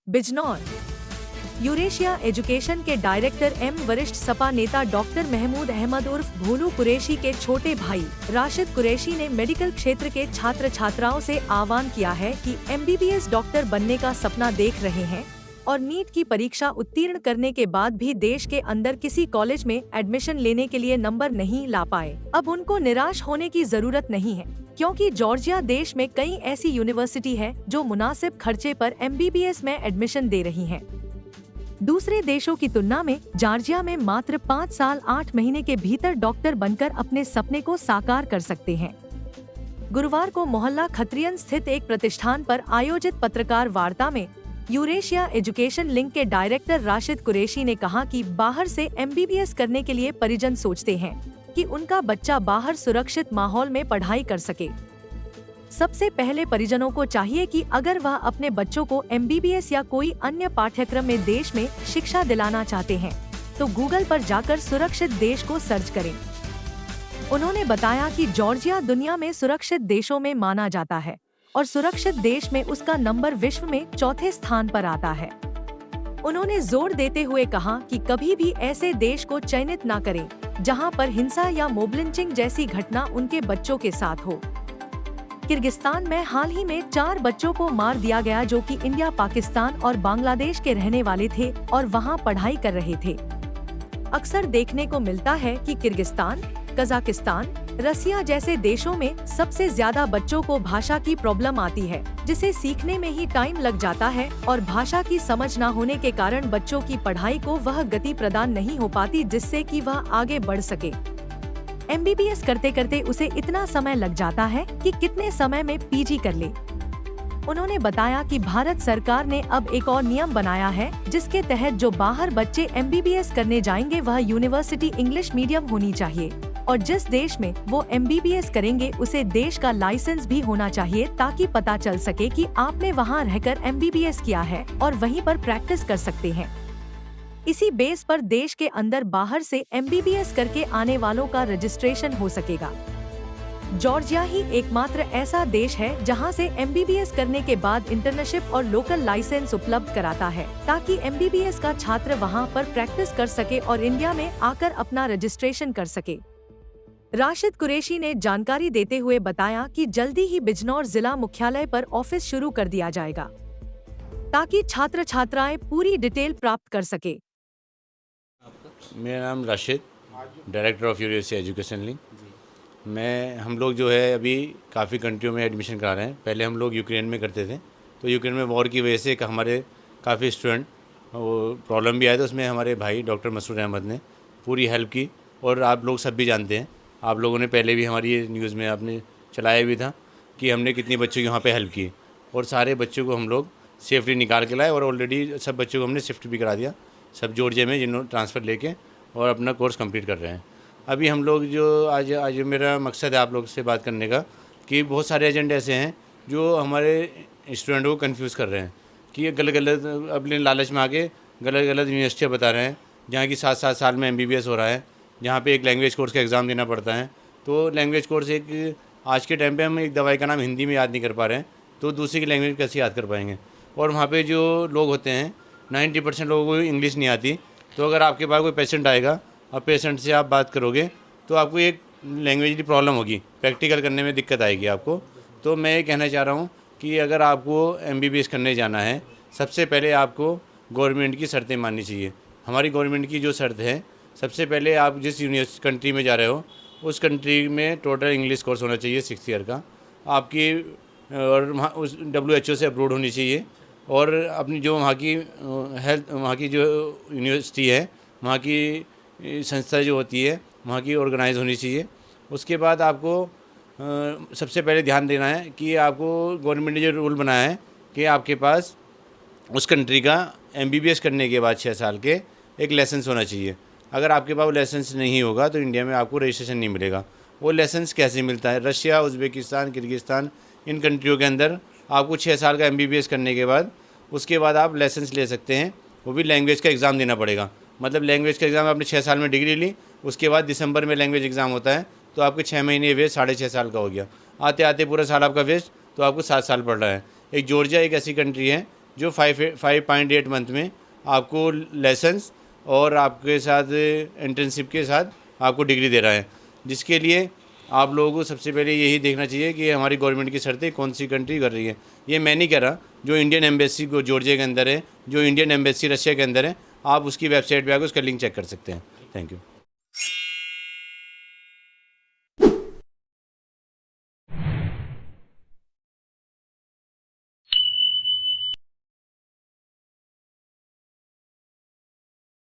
Bijnor. Eurasia education के director वरिष्ठ सपा नेता डॉक्टर महमूद अहमद उर्फ भोलू कुरैशी के छोटे भाई राशिद कुरैशी ने मेडिकल क्षेत्र के छात्र छात्राओं से आह्वान किया है कि MBBS डॉक्टर बनने का सपना देख रहे हैं और नीट की परीक्षा उत्तीर्ण करने के बाद भी देश के अंदर किसी कॉलेज में एडमिशन लेने के लिए नंबर नहीं ला पाए, अब उनको निराश होने की जरूरत नहीं है, क्योंकि जॉर्जिया देश में कई ऐसी यूनिवर्सिटी है जो मुनासिब खर्चे पर MBBS में एडमिशन दे रही हैं। दूसरे देशों की तुलना में जॉर्जिया में मात्र 5 साल 8 महीने के भीतर डॉक्टर बनकर अपने सपने को साकार कर सकते हैं। गुरुवार को मोहल्ला खत्रियन स्थित एक प्रतिष्ठान पर आयोजित पत्रकार वार्ता में यूरेशिया एजुकेशन लिंक के डायरेक्टर राशिद कुरैशी ने कहा कि बाहर से MBBS करने के लिए परिजन सोचते हैं कि उनका बच्चा बाहर सुरक्षित माहौल में पढ़ाई कर सके। सबसे पहले परिजनों को चाहिए कि अगर वह अपने बच्चों को MBBS या कोई अन्य पाठ्यक्रम में देश में शिक्षा दिलाना चाहते हैं तो गूगल पर जाकर सुरक्षित देश को सर्च करें। उन्होंने बताया कि जॉर्जिया दुनिया में सुरक्षित देशों में माना जाता है और सुरक्षित देश में उसका नंबर विश्व में चौथे स्थान पर आता है। उन्होंने जोर देते हुए कहा कि कभी भी ऐसे देश को चयनित न करें जहां पर हिंसा या मॉब लिंचिंग जैसी घटना उनके बच्चों के साथ हो। किर्गिस्तान में हाल ही में 4 बच्चों को मार दिया गया जो कि इंडिया, पाकिस्तान और बांग्लादेश के रहने वाले थे और वहां पढ़ाई कर रहे थे। अक्सर देखने को मिलता है कि किर्गिस्तान, कजाकिस्तान, रसिया जैसे देशों में सबसे ज्यादा बच्चों को भाषा की प्रॉब्लम आती है, जिसे सीखने में ही टाइम लग जाता है और भाषा की समझ न होने के कारण बच्चों की पढ़ाई को वह गति प्रदान नहीं हो पाती जिससे कि वह आगे बढ़ सके। MBBS करते करते उसे इतना समय लग जाता है कि कितने समय में PG कर ले। उन्होंने बताया कि भारत सरकार ने अब एक और नियम बनाया है जिसके तहत जो बाहर बच्चे MBBS करने जाएंगे वह यूनिवर्सिटी इंग्लिश मीडियम होनी चाहिए और जिस देश में वो MBBS करेंगे उसे देश का लाइसेंस भी होना चाहिए ताकि पता चल सके कि आपने वहाँ रहकर MBBS किया है और वहीं पर प्रैक्टिस कर सकते हैं। इसी बेस पर देश के अंदर बाहर से MBBS करके आने वालों का रजिस्ट्रेशन हो सकेगा। जॉर्जिया ही एकमात्र ऐसा देश है जहां से MBBS करने के बाद इंटर्नशिप और लोकल लाइसेंस उपलब्ध कराता है ताकि MBBS का छात्र वहां पर प्रैक्टिस कर सके और इंडिया में आकर अपना रजिस्ट्रेशन कर सके। राशिद कुरैशी ने जानकारी देते हुए बताया कि जल्दी ही बिजनौर जिला मुख्यालय पर ऑफिस शुरू कर दिया जाएगा ताकि छात्र छात्राएं पूरी डिटेल प्राप्त कर सके। मेरा नाम Rashid, director of Eurasia education link. हम लोग जो है अभी काफ़ी कंट्रियों में एडमिशन करा रहे हैं। पहले हम लोग यूक्रेन में करते थे, तो यूक्रेन में वॉर की वजह से हमारे काफ़ी स्टूडेंट वो प्रॉब्लम भी आए, तो उसमें हमारे भाई डॉक्टर मसूद अहमद ने पूरी हेल्प की। और आप लोग सब भी जानते हैं, आप लोगों ने पहले भी हमारी ये न्यूज़ में आपने चलाया भी था कि हमने कितने बच्चों की वहाँ पे हेल्प की और सारे बच्चों को हम लोग सेफ्टी निकाल के लाए और ऑलरेडी सब बच्चों को हमने शिफ्ट भी करा दिया, सब जॉर्जिया में जिन्होंने ट्रांसफ़र लेके और अपना कोर्स कंप्लीट कर रहे हैं। अभी हम लोग जो आज मेरा मकसद है आप लोग से बात करने का कि बहुत सारे एजेंट ऐसे हैं जो हमारे स्टूडेंटों को कंफ्यूज कर रहे हैं कि ये गलत अपने लालच में आके गलत यूनिवर्सिटियाँ बता रहे हैं जहाँ की 7-7 साल में MBBS हो रहा है, जहाँ पे एक लैंग्वेज कोर्स का एग्ज़ाम देना पड़ता है। तो लैंग्वेज कोर्स एक आज के टाइम पे हम एक दवाई का नाम हिंदी में याद नहीं कर पा रहे हैं तो दूसरी की लैंग्वेज कैसे याद कर पाएंगे। और वहाँ पे जो लोग होते हैं 90% लोगों को इंग्लिश नहीं आती, तो अगर आपके पास कोई पेशेंट आएगा और पेशेंट से आप बात करोगे तो आपको एक लैंग्वेज की प्रॉब्लम होगी, प्रैक्टिकल करने में दिक्कत आएगी आपको। तो मैं ये कहना चाह रहा हूँ कि अगर आपको MBBS करने जाना है, सबसे पहले आपको गवर्नमेंट की शर्तें माननी चाहिए। हमारी गवर्नमेंट की जो शर्त है, सबसे पहले आप जिस कंट्री में जा रहे हो उस कंट्री में टोटल इंग्लिश कोर्स होना चाहिए 6 ईयर का आपकी, और वहाँ उस WHO से अप्रूव्ड होनी चाहिए। और अपनी जो वहाँ की जो यूनिवर्सिटी है, वहाँ की संस्था जो होती है वहाँ की ऑर्गेनाइज होनी चाहिए। उसके बाद आपको सबसे पहले ध्यान देना है कि आपको गवर्नमेंट ने जो रूल बनाया है कि आपके पास उस कंट्री का MBBS करने के बाद 6 साल के एक लाइसेंस होना चाहिए। अगर आपके पास वो लाइसेंस नहीं होगा तो इंडिया में आपको रजिस्ट्रेशन नहीं मिलेगा। वो लाइसेंस कैसे मिलता है? रशिया, उज़्बेकिस्तान, किर्गिस्तान, इन कंट्रियों के अंदर आपको 6 साल का MBBS करने के बाद उसके बाद आप लाइसेंस ले सकते हैं। वो भी लैंग्वेज का एग्ज़ाम देना पड़ेगा। मतलब लैंग्वेज का एग्ज़ाम आपने 6 साल में डिग्री ली, उसके बाद दिसंबर में लैंग्वेज एग्ज़ाम होता है, तो आपके 6 महीने वेस्ट 6.5 साल का हो गया। आते आते पूरा साल आपका वेस्ट, तो आपको 7 साल पड़ रहा है। एक जॉर्जिया एक ऐसी कंट्री है जो 5.8 मंथ में आपको लाइसेंस और आपके साथ इंटर्नशिप के साथ आपको डिग्री दे रहा है, जिसके लिए आप लोगों को सबसे पहले यही देखना चाहिए कि हमारी गवर्नमेंट की शर्तें कौन सी कंट्री कर रही है। ये मैं नहीं कह रहा, जो इंडियन एम्बेसी को जॉर्जिया के अंदर है, जो इंडियन एम्बेसी रशिया के अंदर है, आप उसकी वेबसाइट पे आकर उसका लिंक चेक कर सकते हैं। Thank you.